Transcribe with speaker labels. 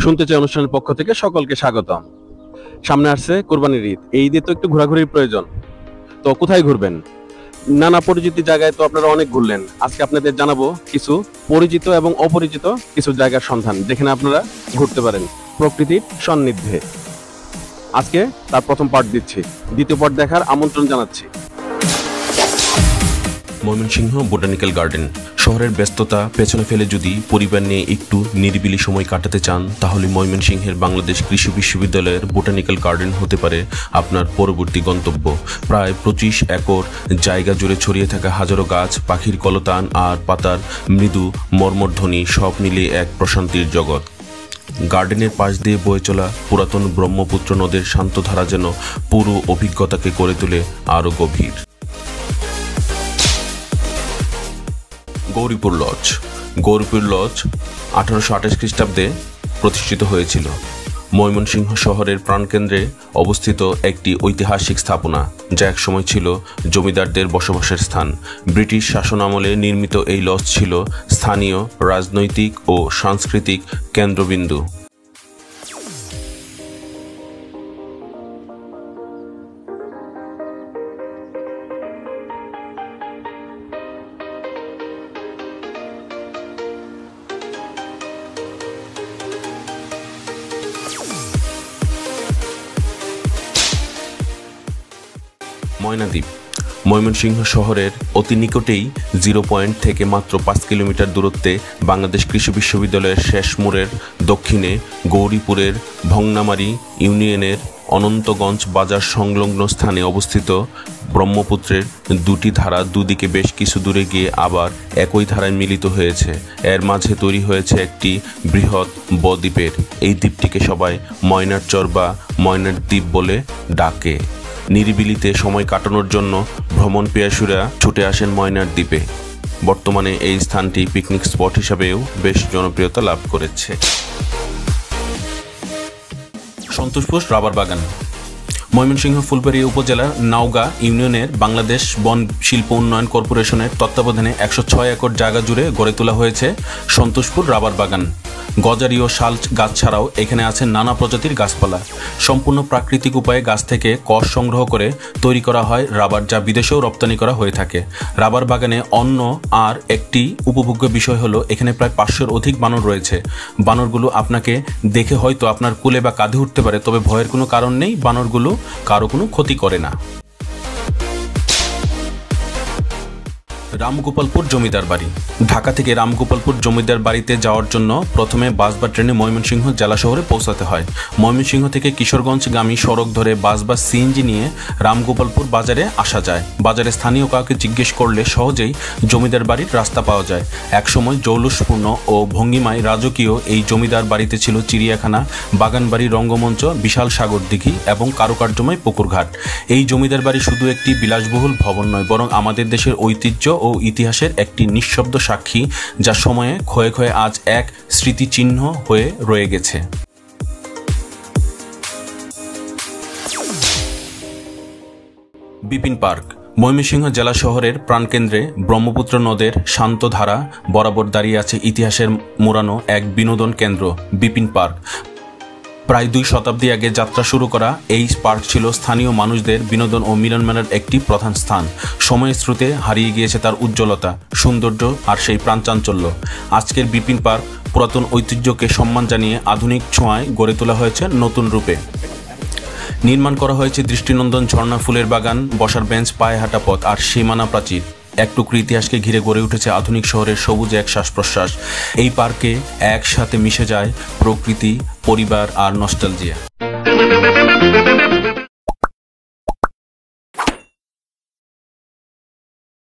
Speaker 1: শুনতে চাই অনুষ্ঠানের পক্ষ থেকে সকলকে স্বাগতম। সামনে আসছে কোরবানির ঈদ। এই ঈদে তো একটু ঘোরাঘুরির প্রয়োজন। তো কোথায় ঘুরবেন? নানা পরিচিত জায়গায় তো আপনারা অনেক ঘুরলেন। আজকে আপনাদের জানাবো কিছু পরিচিত এবং অপরিচিত কিছু জায়গার সন্ধান, যেখানে আপনারা ঘুরতে পারেন প্রকৃতির সান্নিধ্যে। আজকে তার প্রথম পার্ট দিচ্ছি, দ্বিতীয় পার্ট দেখার আমন্ত্রণ জানাচ্ছি।
Speaker 2: Mymensingh botanical garden. শহরের ব্যস্ততা পেছনে ফেলে যদি পরিবার নিয়ে একটু নিরিবিলি সময় কাটাতে চান, তাহলে ময়মনসিংহের বাংলাদেশ কৃষি বিশ্ববিদ্যালয়ের বোটানিক্যাল গার্ডেন হতে পারে আপনার পরবর্তী গন্তব্য। প্রায় 25 একর জায়গা জুড়ে ছড়িয়ে থাকা হাজারো গাছ, পাখির কলতান আর পাতার মৃদু মর্মধ্বনি সব মিলিয়ে এক প্রশান্তির জগৎ। গার্ডেনের পাশ দিয়ে বয়ে চলা পুরাতন ব্রহ্মপুত্র নদের শান্ত ধারা যেন পুরো অভিজ্ঞতাকে করে তোলে আরও গভীর। গৌরীপুর লজ। গৌরীপুর লজ 1828 খ্রিস্টাব্দে প্রতিষ্ঠিত হয়েছিল। ময়মনসিংহ শহরের প্রাণকেন্দ্রে অবস্থিত একটি ঐতিহাসিক স্থাপনা, যা একসময় ছিল জমিদারদের বসবাসের স্থান। ব্রিটিশ শাসনামলে নির্মিত এই লজ ছিল স্থানীয় রাজনৈতিক ও সাংস্কৃতিক কেন্দ্রবিন্দু। ময়নাদ্বীপ। ময়মনসিংহ শহরের অতি নিকটেই 0 পয়েন্ট থেকে মাত্র 5 কিলোমিটার দূরত্বে বাংলাদেশ কৃষি বিশ্ববিদ্যালয়ের শেষ মোড়ের দক্ষিণে গৌরীপুরের ভংনামারী ইউনিয়নের অনন্তগঞ্জ বাজার সংলগ্ন স্থানে অবস্থিত ব্রহ্মপুত্রের দুটি ধারা দুদিকে বেশ কিছু দূরে গিয়ে আবার একই ধারায় মিলিত হয়েছে। এর মাঝে তৈরি হয়েছে একটি বৃহৎ বদ্বীপের। এই দ্বীপটিকে সবাই ময়নার চর বা ময়নার দ্বীপ বলে ডাকে। নিরিবিলিতে সময় কাটানোর জন্য ভ্রমণ পিয়াসুরা ছুটে আসেন ময়নার দ্বীপে। বর্তমানে এই স্থানটি পিকনিক স্পট হিসাবেও বেশ জনপ্রিয়তা লাভ করেছে। সন্তোষপুর রাবার বাগান। ময়মনসিংহ ফুলবাড়ী উপজেলার নাওগাঁ ইউনিয়নের বাংলাদেশ বন শিল্প উন্নয়ন কর্পোরেশনের তত্ত্বাবধানে 106 একর জায়গা জুড়ে গড়ে তোলা হয়েছে সন্তোষপুর রাবার বাগান। গজারি ও শাল গাছ ছাড়াও এখানে আছে নানা প্রজাতির গাছপালা। সম্পূর্ণ প্রাকৃতিক উপায়ে গাছ থেকে কষ সংগ্রহ করে তৈরি করা হয় রাবার, যা বিদেশেও রপ্তানি করা হয়ে থাকে। রাবার বাগানে অন্য আর একটি উপভোগ্য বিষয় হলো এখানে প্রায় 500-র অধিক বানর রয়েছে। বানরগুলো আপনাকে দেখে হয়তো আপনার কোলে বা কাঁধে উঠতে পারে, তবে ভয়ের কোনো কারণ নেই। বানরগুলো কারো কোনো ক্ষতি করে না। রামগোপালপুর জমিদার বাড়ি। ঢাকা থেকে রামগোপালপুর জমিদার বাড়িতে যাওয়ার জন্য প্রথমে বাস বা ট্রেনে ময়মনসিংহ জেলা শহরে পৌঁছাতে হয়। ময়মনসিংহ থেকে কিশোরগঞ্জগামী সড়ক ধরে বাস বা সিএনজি নিয়ে রামগোপালপুর বাজারে আসা যায়। বাজারে স্থানীয় কাউকে জিজ্ঞেস করলে সহজেই জমিদার বাড়ির রাস্তা পাওয়া যায়। একসময় জৌলুসপূর্ণ ও ভঙ্গিমায় রাজকীয় এই জমিদার বাড়িতে ছিল চিড়িয়াখানা, বাগানবাড়ি, রঙ্গমঞ্চ, বিশাল সাগর দিঘি এবং কারুকার্যময় পুকুরঘাট। এই জমিদার বাড়ি শুধু একটি বিলাসবহুল ভবন নয়, বরং আমাদের দেশের ঐতিহ্য ও ইতিহাসের একটি নিঃশব্দ সাক্ষী, যা সময়ে ক্ষয়ে ক্ষয়ে আজ এক স্মৃতিচিহ্ন হয়ে রয়ে গেছে। বিপিন পার্ক। ময়মনসিংহ জেলা শহরের প্রাণকেন্দ্রে ব্রহ্মপুত্র নদের শান্ত ধারা বরাবর দাঁড়িয়ে আছে ইতিহাসের মোড়ানো এক বিনোদন কেন্দ্র, বিপিন পার্ক। প্রায় 2 শতাব্দী আগে যাত্রা শুরু করা এই পার্ক ছিল স্থানীয় মানুষদের বিনোদন ও মিলনমেলার একটি প্রধান স্থান। সময়ের স্রোতে হারিয়ে গিয়েছে তার উজ্জ্বলতা, সৌন্দর্য আর সেই প্রাণচাঞ্চল্য। আজকের বিপিন পার্ক পুরাতন ঐতিহ্যকে সম্মান জানিয়ে আধুনিক ছোঁয়ায় গড়ে তোলা হয়েছে নতুন রূপে। নির্মাণ করা হয়েছে দৃষ্টিনন্দন ঝর্ণা, ফুলের বাগান, বসার বেঞ্চ, পায়ে হাঁটা পথ আর সীমানা প্রাচীর। এক টুকরো ইতিহাসকে ঘিরে গড়ে উঠেছে আধুনিক শহরের সবুজ এক শ্বাস প্রশ্বাস। এই পার্কে একসাথে মিশে যায় প্রকৃতি, পরিবার আর নস্টালজিয়া।